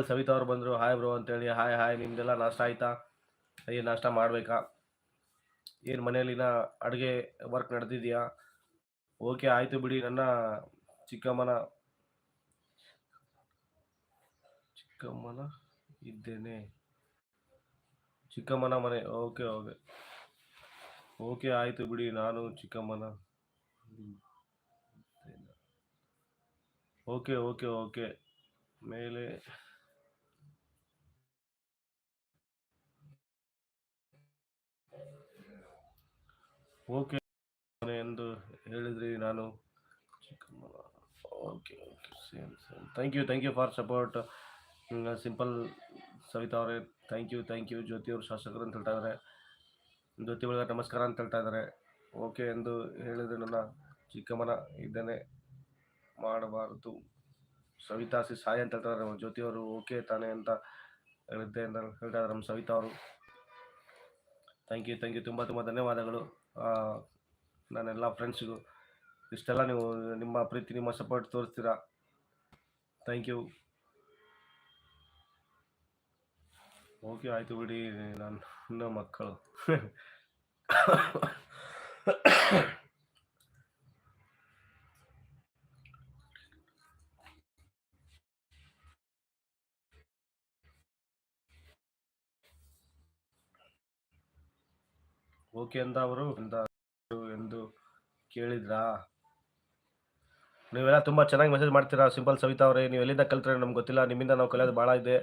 ಸವಿತಾ ಅವ್ರು ಬಂದರು. Hi bro ಅಂತೇಳಿ. Hi hi. ನಿಮ್ದೆಲ್ಲ ನಾಷ್ಟ ಆಯ್ತಾ? ಏನು ನಾಷ್ಟ ಮಾಡಬೇಕಾ? ಏನು ಮನೆಯಲ್ಲಿನ ಅಡುಗೆ ವರ್ಕ್ ನಡೆದಿದೆಯಾ? ಓಕೆ, ಆಯಿತು ಬಿಡಿ. ನನ್ನ ಚಿಕ್ಕಮ್ಮನ ಇದ್ದೇನೆ. ಚಿಕ್ಕಮ್ಮನ ಮನೆ. ಓಕೆ ಓಕೆ ಓಕೆ, ಆಯಿತು ಬಿಡಿ. ನಾನು ಚಿಕ್ಕಮ್ಮನ ಓಕೆ ಓಕೆ ಓಕೆ ಮೇಲೆ ಓಕೆ ಮನೆ ಎಂದು ಹೇಳಿದ್ರಿ. ನಾನು ಚಿಕ್ಕಮ್ಮನ. Okay okay, same same. Thank you for support. Simple Savita ಅವರೇ, ಥ್ಯಾಂಕ್ ಯು. ಜ್ಯೋತಿ ಅವರು ಶಾಸಕರು ಅಂತ ಹೇಳ್ತಾ ಇದ್ದಾರೆ. ಜ್ಯೋತಿ ಒಳಗೆ ನಮಸ್ಕಾರ ಅಂತ ಹೇಳ್ತಾ ಇದ್ದಾರೆ. ಓಕೆ ಎಂದು ಹೇಳಿದರೆ ನನ್ನ ಚಿಕ್ಕಮ್ಮನ ಇದ್ದೇನೆ ಮಾಡಬಾರ್ದು. ಸವಿತಾ ಸಾಯಿ ಅಂತ ಹೇಳ್ತಾ ಇದ್ದಾರೆ ಜ್ಯೋತಿ ಅವರು. ಓಕೆ ತಾನೇ ಅಂತ ಹೇಳಿದ್ದೆ ಅಂತ ಹೇಳ್ತಾ ಇದ್ದಾರೆ ನಮ್ಮ ಸವಿತಾ ಅವರು. ಥ್ಯಾಂಕ್ ಯು ತುಂಬ ಧನ್ಯವಾದಗಳು ನನ್ನೆಲ್ಲ ಫ್ರೆಂಡ್ಸ್ಗೂ. ಇಷ್ಟೆಲ್ಲ ನೀವು ನಿಮ್ಮ ಪ್ರೀತಿ, ನಿಮ್ಮ ಸಪೋರ್ಟ್ ತೋರಿಸ್ತೀರಾ. Thank you. ಓಕೆ, ಆಯಿತು ಬಿಡಿ. ನನ್ನ ಮಕ್ಕಳು ಓಕೆ ಅಂತ ಅವರು ಎಂದು ಕೇಳಿದ್ರಾ? ನೀವೆಲ್ಲ ತುಂಬ ಚೆನ್ನಾಗಿ ಮೆಸೇಜ್ ಮಾಡ್ತೀರಾ. ಸಿಂಪಲ್ ಸವಿತಾ ಅವರೇ, ನೀವು ಎಲ್ಲಿಂದ ಕಲ್ತ್ರೆ ನಮ್ಗೆ ಗೊತ್ತಿಲ್ಲ. ನಿಮ್ಮಿಂದ ನಾವು ಕಲಿಯೋದು ಭಾಳ ಇದೆ.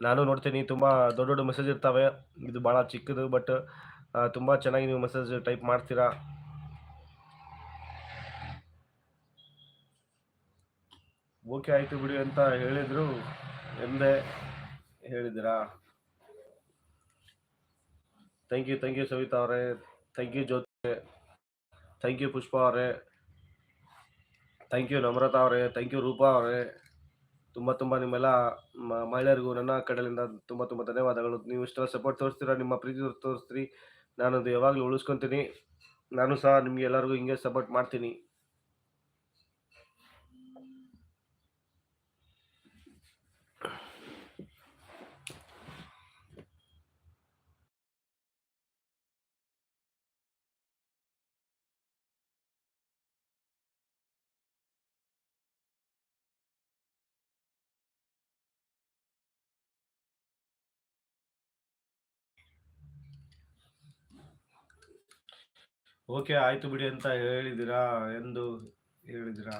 ನಾನು ನೋಡ್ತೀನಿ, ತುಂಬ ದೊಡ್ಡ ದೊಡ್ಡ ಮೆಸೇಜ್ ಇರ್ತವೆ. ಇದು ಭಾಳ ಚಿಕ್ಕದು, ಬಟ್ ತುಂಬ ಚೆನ್ನಾಗಿ ನೀವು ಮೆಸೇಜ್ ಟೈಪ್ ಮಾಡ್ತೀರಾ. ಓಕೆ ಆಯಿತು ಬಿಡಿ ಅಂತ ಹೇಳಿದರು ಎಂದೇ ಹೇಳಿದ್ದೀರಾ? ಥ್ಯಾಂಕ್ ಯು ಸವಿತಾ ಅವರೇ. Thank you Jyothi. Thank you Pushpa ಅವರೇ. ಥ್ಯಾಂಕ್ ಯು ನಮ್ರತಾ ಅವರೇ. ಥ್ಯಾಂಕ್ ಯು ರೂಪಾ ಅವರೇ. ತುಂಬ ನಿಮ್ಮೆಲ್ಲ ಮಹಿಳೆಯರಿಗೂ ನನ್ನ ಕಡೆಯಿಂದ ತುಂಬ ಧನ್ಯವಾದಗಳು. ನೀವು ಇಷ್ಟೆಲ್ಲ ಸಪೋರ್ಟ್ ತೋರಿಸ್ತೀರಾ, ನಿಮ್ಮ ಪ್ರೀತಿ ತೋರಿಸ್ತೀರಿ. ನಾನು ಅದು ಯಾವಾಗಲೂ ಉಳಿಸ್ಕೊತೀನಿ. ನಾನು ಸಹ ನಿಮಗೆ ಎಲ್ಲರಿಗೂ ಹಿಂಗೆ ಸಪೋರ್ಟ್ ಮಾಡ್ತೀನಿ. ಓಕೆ ಆಯಿತು ಬಿಡಿ ಅಂತ ಹೇಳಿದ್ದೀರಾ ಎಂದು ಹೇಳಿದ್ದೀರಾ?